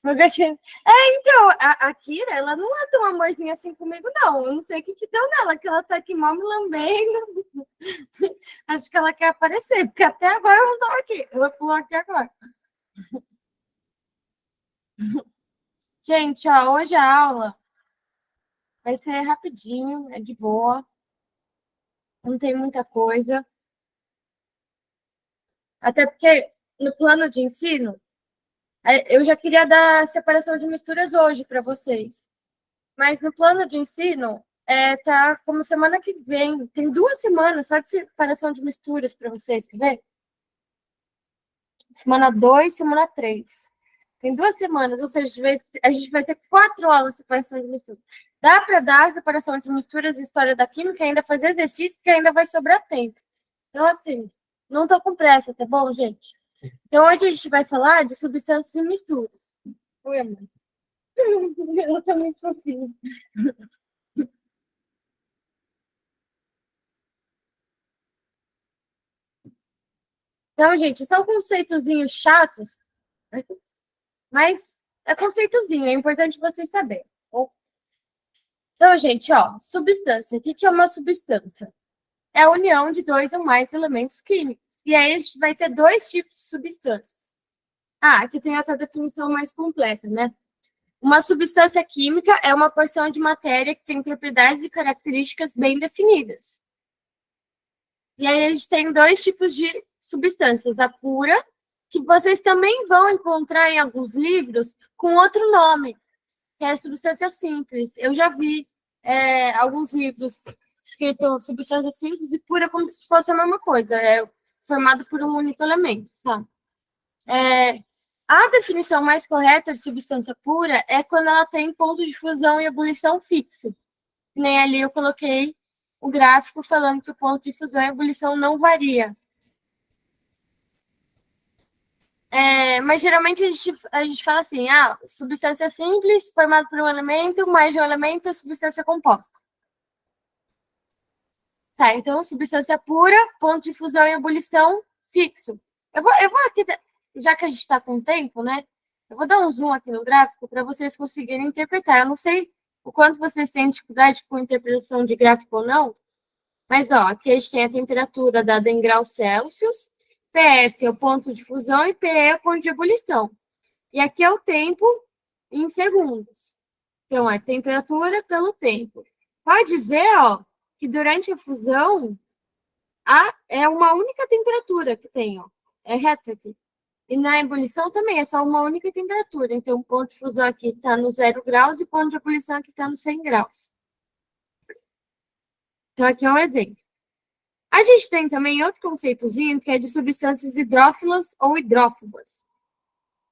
O gatinho. Então, a Kira, ela não é tão amorzinha assim comigo, não. Eu não sei o que deu nela, que ela tá aqui mal me lambendo. Acho que ela quer aparecer, porque até agora eu não tô aqui. Eu vou pular aqui agora. Gente, ó, hoje a aula vai ser rapidinho, é de boa, não tem muita coisa. Até porque no plano de ensino, eu já queria dar separação de misturas hoje para vocês. Mas no plano de ensino, tá como semana que vem. Tem 2 semanas só de separação de misturas para vocês, quer ver? Semana 2, semana 3. Tem 2 semanas, ou seja, a gente vai ter 4 aulas de separação de misturas. Dá para dar separação de misturas e história da química, ainda fazer exercício, que ainda vai sobrar tempo. Então, assim, não tô com pressa, tá bom, gente? Então, hoje a gente vai falar de substâncias e misturas. Oi, amor. Ela tá muito fofinha. Então, gente, são conceitozinhos chatos, mas é conceitozinho, é importante vocês saberem. Então, gente, ó, substância. O que é uma substância? É a união de 2 ou mais elementos químicos. E aí a gente vai ter 2 tipos de substâncias. Ah, aqui tem outra definição mais completa, né? Uma substância química é uma porção de matéria que tem propriedades e características bem definidas. E aí a gente tem 2 tipos de substâncias. A pura, que vocês também vão encontrar em alguns livros com outro nome, que é substância simples. Eu já vi alguns livros escritos substância simples e pura como se fosse a mesma coisa, formado por um único elemento, sabe? A definição mais correta de substância pura é quando ela tem ponto de fusão e ebulição fixo. Nem ali eu coloquei o gráfico falando que o ponto de fusão e ebulição não varia. Mas geralmente a gente fala assim, substância simples, formada por um elemento, mais de um elemento, substância composta. Tá, então substância pura, ponto de fusão e ebulição fixo. Eu vou aqui, já que a gente está com tempo, né? Eu vou dar um zoom aqui no gráfico para vocês conseguirem interpretar. Eu não sei o quanto vocês têm dificuldade com interpretação de gráfico ou não, mas ó, aqui a gente tem a temperatura dada em graus Celsius, PF é o ponto de fusão e PE é o ponto de ebulição. E aqui é o tempo em segundos. Então, é temperatura pelo tempo. Pode ver, ó, que durante a fusão é uma única temperatura que tem, ó. É reta aqui. E na ebulição também é só uma única temperatura. Então, o ponto de fusão aqui está no 0 graus e o ponto de ebulição aqui está no 100 graus. Então, aqui é um exemplo. A gente tem também outro conceitozinho que é de substâncias hidrófilas ou hidrófobas.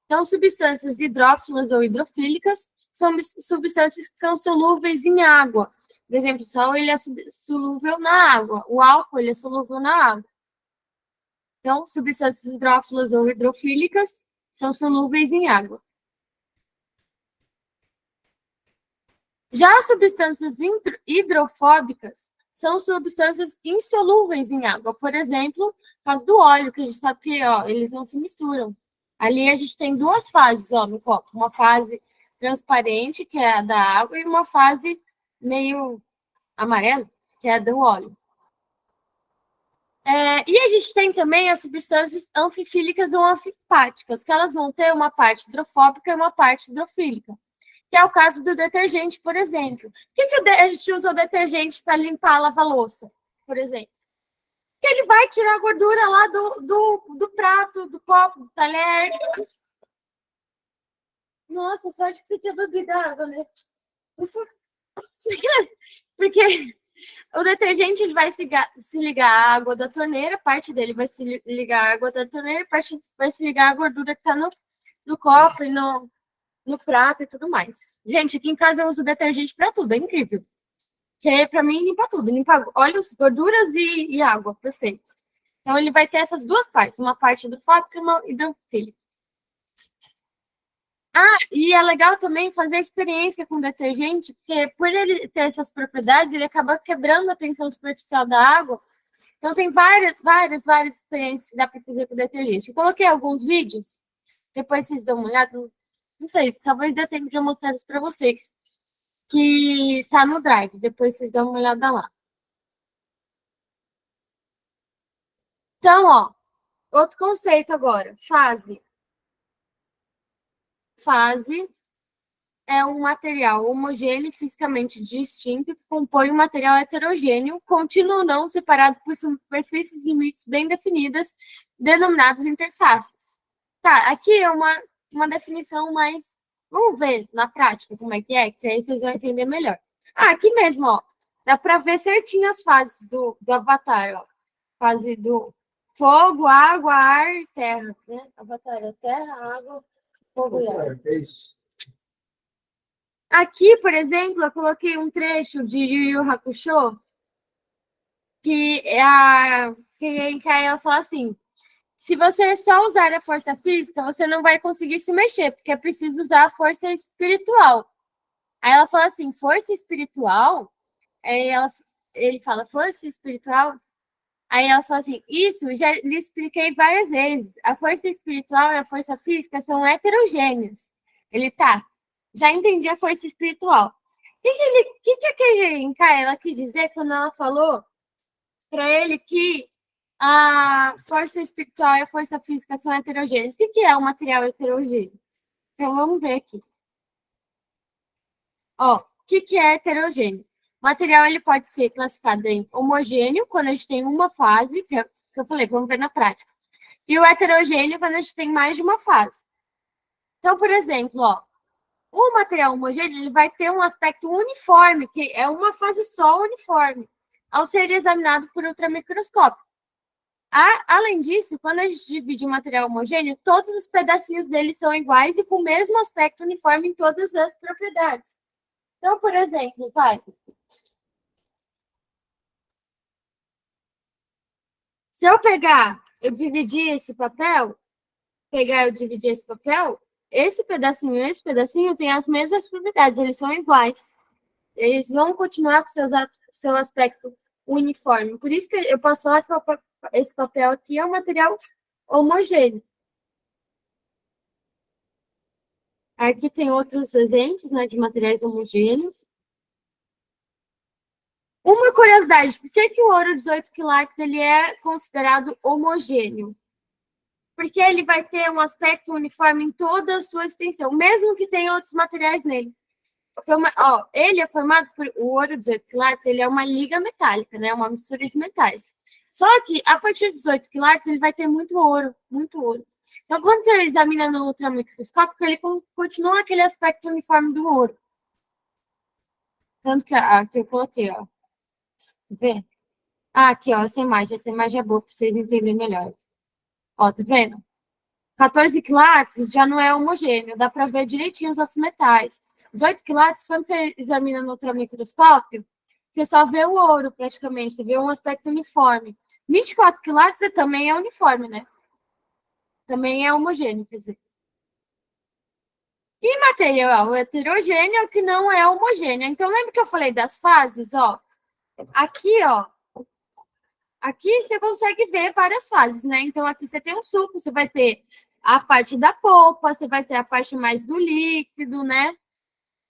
Então, substâncias hidrófilas ou hidrofílicas são substâncias que são solúveis em água. Por exemplo, o sal ele é solúvel na água, o álcool ele é solúvel na água. Então, substâncias hidrófilas ou hidrofílicas são solúveis em água. Já as substâncias hidrofóbicas são substâncias insolúveis em água. Por exemplo, no caso do óleo, que a gente sabe que eles não se misturam. Ali a gente tem 2 fases no copo. Uma fase transparente, que é a da água, e uma fase meio amarela, que é a do óleo. E a gente tem também as substâncias anfifílicas ou anfipáticas, que elas vão ter uma parte hidrofóbica e uma parte hidrofílica. Que é o caso do detergente, por exemplo. Por que a gente usa o detergente para limpar a lava-louça, por exemplo? Porque ele vai tirar a gordura lá do prato, do copo, do talher. Nossa, sorte que você tinha bebido água, né? Porque o detergente ele vai se ligar à água da torneira, parte dele vai se ligar à água da torneira, parte vai se ligar à gordura que está no copo e no prato e tudo mais. Gente, aqui em casa eu uso detergente para tudo, é incrível. Que para mim limpa tudo, limpa óleos, gorduras e água, perfeito. Então ele vai ter essas 2 partes, uma parte hidrofóbica e uma hidrofílica. E é legal também fazer experiência com detergente, porque por ele ter essas propriedades, ele acaba quebrando a tensão superficial da água. Então tem várias experiências que dá para fazer com detergente. Eu coloquei alguns vídeos, depois vocês dão uma olhada. Não sei, talvez dê tempo de eu mostrar isso para vocês, que tá no Drive. Depois vocês dão uma olhada lá. Então, ó, outro conceito agora, fase. Fase é um material homogêneo e fisicamente distinto que compõe um material heterogêneo, contínuo ou não, separado por superfícies limites bem definidas, denominadas interfaces. Tá, aqui é uma definição mais... Vamos ver na prática como é, que aí vocês vão entender melhor. Ah, aqui mesmo, ó. Dá para ver certinho as fases do Avatar, ó. Fase do fogo, água, ar e terra, né? Avatar é terra, água, fogo e ar. É isso. Aqui, por exemplo, eu coloquei um trecho de Yu Yu Hakusho que ela fala assim: se você só usar a força física, você não vai conseguir se mexer, porque é preciso usar a força espiritual. Aí ela fala assim: força espiritual? Aí ele fala: força espiritual? Aí ela fala assim: isso já lhe expliquei várias vezes. A força espiritual e a força física são heterogêneas. Ele tá. Já entendi a força espiritual. O que aquele Kaela quis dizer quando ela falou para ele que a força espiritual e a força física são heterogêneas? O que é o material heterogêneo? Então vamos ver aqui. Ó, o que é heterogêneo? O material ele pode ser classificado em homogêneo, quando a gente tem uma fase, que eu falei, vamos ver na prática. E o heterogêneo, quando a gente tem mais de uma fase. Então, por exemplo, ó, o material homogêneo ele vai ter um aspecto uniforme, que é uma fase só uniforme, ao ser examinado por ultramicroscópio. Além disso, quando a gente divide o material homogêneo, todos os pedacinhos dele são iguais e com o mesmo aspecto uniforme em todas as propriedades. Então, por exemplo, se eu dividir esse papel, esse pedacinho e esse pedacinho têm as mesmas propriedades, eles são iguais. Eles vão continuar com seu aspecto uniforme. Por isso que eu posso falar que esse papel aqui é um material homogêneo. Aqui tem outros exemplos, né, de materiais homogêneos. Uma curiosidade, por que o ouro 18 quilates ele é considerado homogêneo? Porque ele vai ter um aspecto uniforme em toda a sua extensão, mesmo que tenha outros materiais nele. Então, ó, ele é formado por o ouro 18 quilates, ele é uma liga metálica, né? Uma mistura de metais. Só que a partir de 18 quilates ele vai ter muito ouro, muito ouro. Então, quando você examina no ultramicroscópio, ele continua aquele aspecto uniforme do ouro. Tanto que aqui eu coloquei, ó. Vê? Aqui, ó, essa imagem é boa para vocês entenderem melhor. Ó, tá vendo? 14 quilates já não é homogêneo, dá para ver direitinho os outros metais. 18 quilates, quando você examina no ultramicroscópio, você só vê o ouro praticamente, você vê um aspecto uniforme. 24 quilates também é uniforme, né? Também é homogêneo, quer dizer. E material heterogêneo que não é homogêneo. Então, lembra que eu falei das fases, ó? Aqui, ó, aqui você consegue ver várias fases, né? Então, aqui você tem um suco, você vai ter a parte da polpa, você vai ter a parte mais do líquido, né?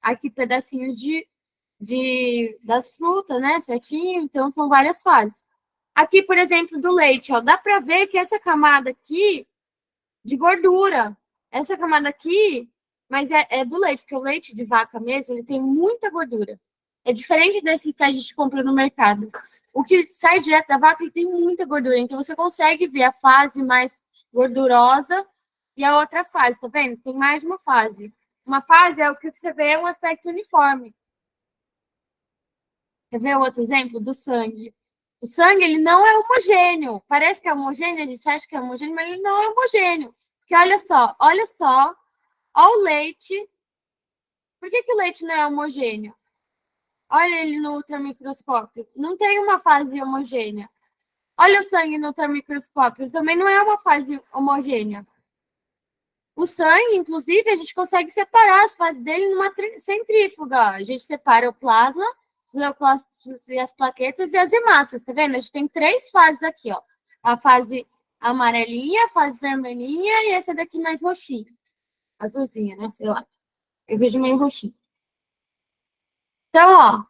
Aqui pedacinhos das frutas, né? Certinho, então são várias fases. Aqui, por exemplo, do leite, ó, dá para ver que essa camada aqui de gordura, essa camada aqui, mas é do leite, porque o leite de vaca mesmo, ele tem muita gordura. É diferente desse que a gente compra no mercado. O que sai direto da vaca, ele tem muita gordura, então você consegue ver a fase mais gordurosa e a outra fase, tá vendo? Tem mais de uma fase. Uma fase é o que você vê é um aspecto uniforme. Quer ver outro exemplo? Do sangue. O sangue, ele não é homogêneo. Parece que é homogêneo, a gente acha que é homogêneo, mas ele não é homogêneo. Porque olha só, olha o leite. Por que o leite não é homogêneo? Olha ele no ultramicroscópio. Não tem uma fase homogênea. Olha o sangue no ultramicroscópio. Também não é uma fase homogênea. O sangue, inclusive, a gente consegue separar as fases dele numa centrífuga. A gente separa o plasma, os leucócitos e as plaquetas e as hemácias, tá vendo? A gente tem 3 fases aqui, ó. A fase amarelinha, a fase vermelhinha e essa daqui mais roxinha. azulzinha, né? Sei lá. Eu vejo meio roxinho. Então, ó,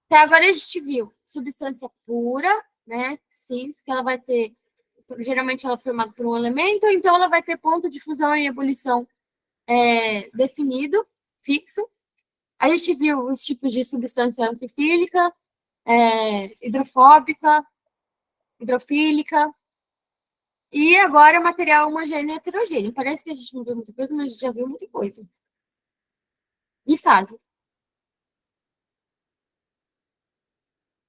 até agora a gente viu substância pura, né? Simples, que ela vai ter. Geralmente ela é formada por um elemento, então ela vai ter ponto de fusão e ebulição definido, fixo. A gente viu os tipos de substância anfifílica, hidrofóbica, hidrofílica, e agora material homogêneo e heterogêneo. Parece que a gente não viu muita coisa, mas a gente já viu muita coisa. E fase.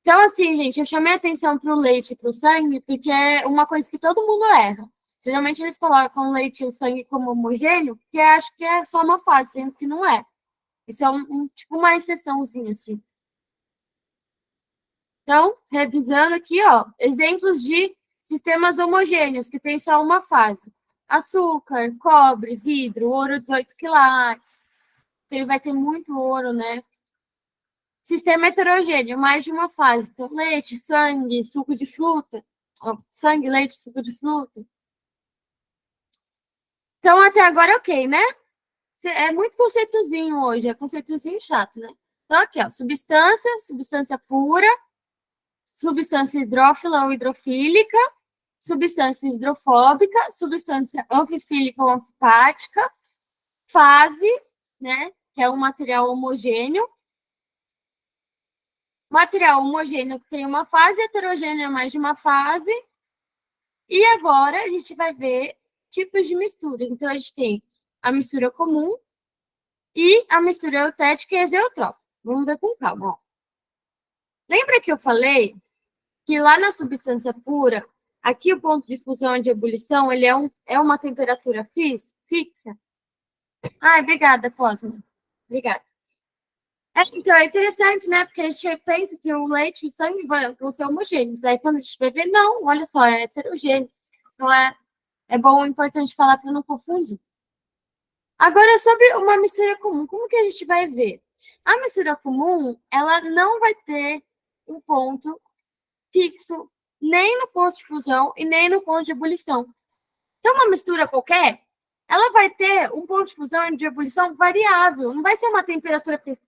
Então, assim, gente, eu chamei a atenção para o leite e para o sangue, porque é uma coisa que todo mundo erra. Geralmente eles colocam o leite e o sangue como homogêneo, porque acho que é só uma fase, sendo que não é. Isso é tipo uma exceçãozinha, assim. Então, revisando aqui, ó, exemplos de sistemas homogêneos, que tem só uma fase. Açúcar, cobre, vidro, ouro 18 quilates. Ele vai ter muito ouro, né? Sistema heterogêneo, mais de uma fase. Então, leite, sangue, suco de fruta. Ó, sangue, leite, suco de fruta. Então, até agora, ok, né? É muito conceitozinho hoje, é conceitozinho chato, né? Então, aqui, ó, substância pura, substância hidrófila ou hidrofílica, substância hidrofóbica, substância anfifílica ou anfipática, fase, né, que é um material homogêneo. Material homogêneo que tem uma fase, heterogêneo é mais de uma fase. E agora a gente vai ver tipos de misturas. Então, a gente tem a mistura comum e a mistura eutética e exeotrófica. Vamos ver com calma, ó. Lembra que eu falei que lá na substância pura, aqui o ponto de fusão e de ebulição, ele é uma temperatura fixa? Ai, obrigada, Cosmo. Obrigada. Então, é interessante, né? Porque a gente pensa que o leite e o sangue vão ser homogêneos. Aí, quando a gente vai ver, não, olha só, é heterogêneo. Então, é bom, importante falar para não confundir. Agora, sobre uma mistura comum, como que a gente vai ver? A mistura comum, ela não vai ter um ponto fixo, nem no ponto de fusão e nem no ponto de ebulição. Então, uma mistura qualquer, ela vai ter um ponto de fusão e de ebulição variável, não vai ser uma temperatura fixa.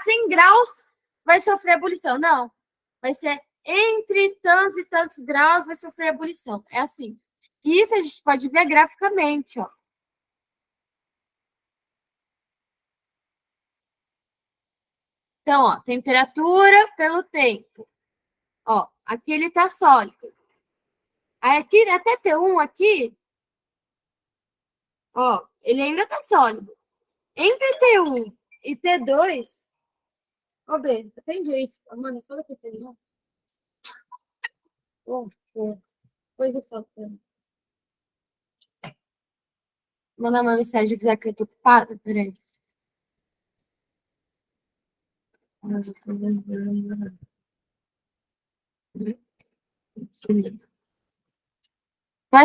100 graus vai sofrer ebulição. Não, vai ser entre tantos e tantos graus vai sofrer ebulição. É assim. E isso a gente pode ver graficamente, ó. Então, ó, temperatura pelo tempo. Ó, aqui ele tá sólido. Aí aqui, até T1 aqui, ó, ele ainda tá sólido. Entre T1 e T2, ô, Breno, atende isso. Mano, fala que tem, não. Depois eu falo. Mandar uma mensagem dizer que eu tô ocupada, peraí. Mas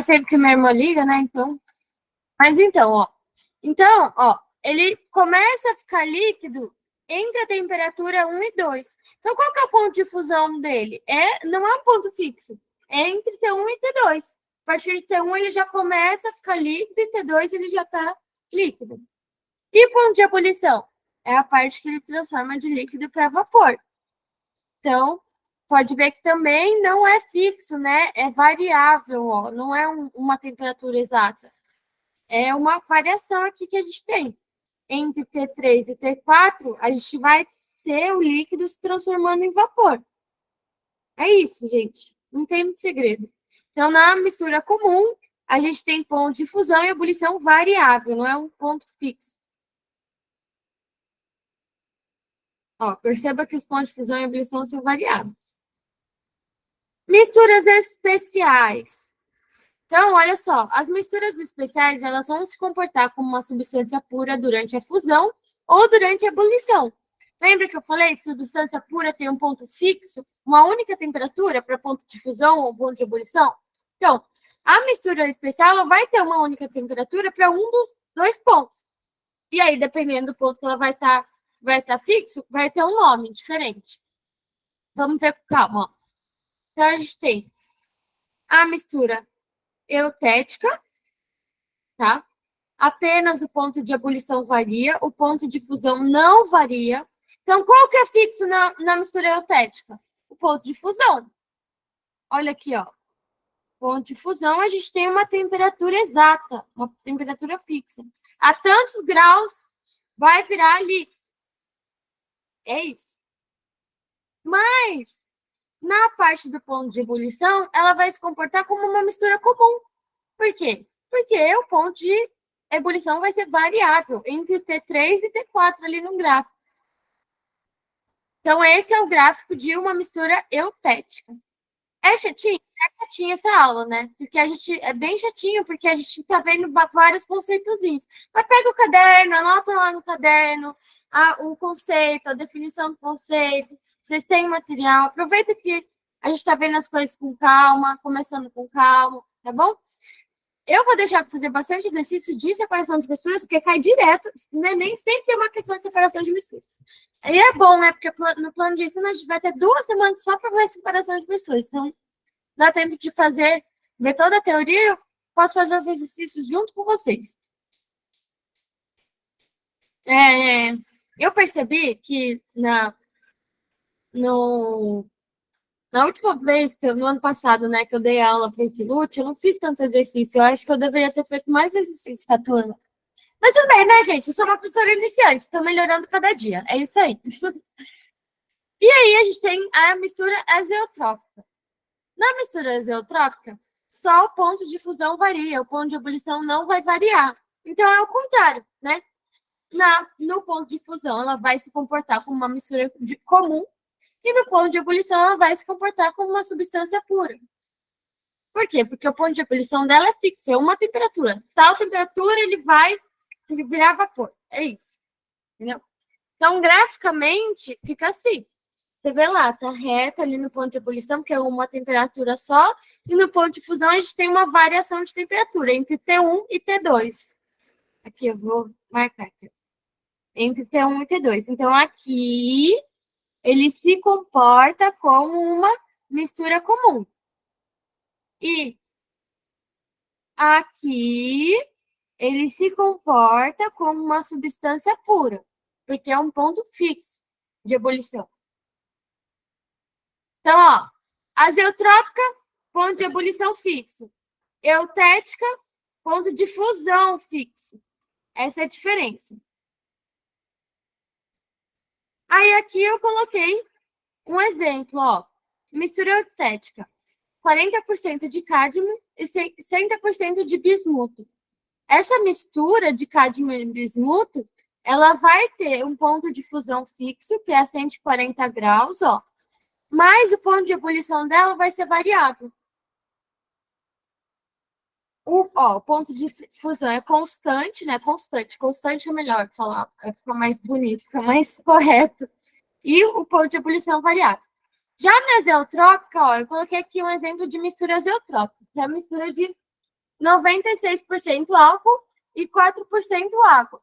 sempre que minha irmã liga, né? Então. Mas então, ó. Então, ó, ele começa a ficar líquido entre a temperatura 1 e 2. Então, qual que é o ponto de fusão dele? Não é um ponto fixo. É entre T1 e T2. A partir de T1 ele já começa a ficar líquido e T2 ele já está líquido. E o ponto de ebulição? É a parte que ele transforma de líquido para vapor. Então, pode ver que também não é fixo, né? É variável, ó. Não é uma temperatura exata. É uma variação aqui que a gente tem. Entre T3 e T4, a gente vai ter o líquido se transformando em vapor. É isso, gente. Não tem muito segredo. Então, na mistura comum, a gente tem ponto de fusão e ebulição variável, não é um ponto fixo. Ó, perceba que os pontos de fusão e ebulição são variáveis. Misturas especiais. Então, olha só, as misturas especiais, elas vão se comportar como uma substância pura durante a fusão ou durante a ebulição. Lembra que eu falei que substância pura tem um ponto fixo, uma única temperatura para ponto de fusão ou ponto de ebulição? Então, a mistura especial ela vai ter uma única temperatura para um dos dois pontos. E aí, dependendo do ponto que ela vai tá fixo, vai ter um nome diferente. Vamos ver com calma. Ó. Então, a gente tem a mistura eutética, tá? apenas o ponto de ebulição varia, o ponto de fusão não varia. Então, qual que é fixo na mistura eutética? O ponto de fusão. Olha aqui, ó. Ponto de fusão, a gente tem uma temperatura exata, uma temperatura fixa. A tantos graus vai virar líquido. É isso. Mas, na parte do ponto de ebulição, ela vai se comportar como uma mistura comum. Por quê? Porque o ponto de ebulição vai ser variável entre T3 e T4 ali no gráfico. Então, esse é o gráfico de uma mistura eutética. É chatinho? É chatinho essa aula, né? Porque a gente é bem chatinho, porque a gente tá vendo vários conceitozinhos. Mas pega o caderno, anota lá no caderno o conceito, a definição do conceito. Vocês têm material. Aproveita que a gente tá vendo as coisas com calma, começando com calma, tá bom? Eu vou deixar para fazer bastante exercício de separação de misturas, porque cai direto, né? Nem sempre tem uma questão de separação de misturas. E é bom, né? Porque no plano de ensino a gente vai ter 2 semanas só para ver separação de misturas. Então, dá tempo de ver toda a teoria, eu posso fazer os exercícios junto com vocês. Eu percebi que na última vez, no ano passado, né, que eu dei aula para o Pilute, eu não fiz tanto exercício. Eu acho que eu deveria ter feito mais exercício com a turma. Mas tudo bem, né, gente? Eu sou uma professora iniciante, estou melhorando cada dia. É isso aí. E aí, a gente tem a mistura azeotrópica. Na mistura azeotrópica, só o ponto de fusão varia, o ponto de ebulição não vai variar. Então, é o contrário, né? No ponto de fusão, ela vai se comportar como uma mistura comum, e no ponto de ebulição, ela vai se comportar como uma substância pura. Por quê? Porque o ponto de ebulição dela é fixo, é uma temperatura. Tal temperatura, ele vai virar vapor. É isso. Entendeu? Então, graficamente, fica assim. Você vê lá, tá reto ali no ponto de ebulição, que é uma temperatura só, e no ponto de fusão a gente tem uma variação de temperatura entre T1 e T2. Aqui eu vou marcar aqui. Entre T1 e T2. Então, aqui ele se comporta como uma mistura comum. E aqui ele se comporta como uma substância pura, porque é um ponto fixo de ebulição. Então, ó, azeotrópica, ponto de ebulição fixo. Eutética, ponto de fusão fixo. Essa é a diferença. Aí aqui eu coloquei um exemplo, ó. Mistura eutética. 40% de cádmio e 60% de bismuto. Essa mistura de cádmio e bismuto, ela vai ter um ponto de fusão fixo, que é a 140 graus, ó. Mas o ponto de ebulição dela vai ser variável. O ponto de fusão é constante, né? Constante é melhor falar, fica mais bonito, fica mais correto. E o ponto de ebulição é variável. Já na azeotrópica, ó, eu coloquei aqui um exemplo de mistura azeotrópica, que é a mistura de 96% álcool e 4% água.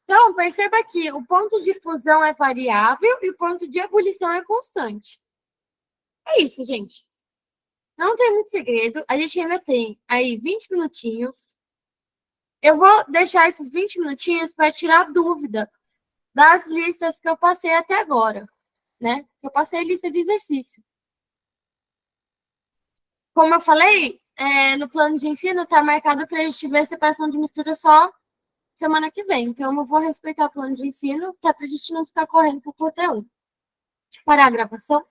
Então, perceba que o ponto de fusão é variável e o ponto de ebulição é constante. É isso, gente. Não tem muito segredo. A gente ainda tem aí 20 minutinhos. Eu vou deixar esses 20 minutinhos para tirar dúvida das listas que eu passei até agora, né? Eu passei lista de exercício. Como eu falei, no plano de ensino está marcado para a gente ver a separação de mistura só semana que vem. Então, eu vou respeitar o plano de ensino, até para a gente não ficar correndo para o conteúdo. Deixa eu parar a gravação.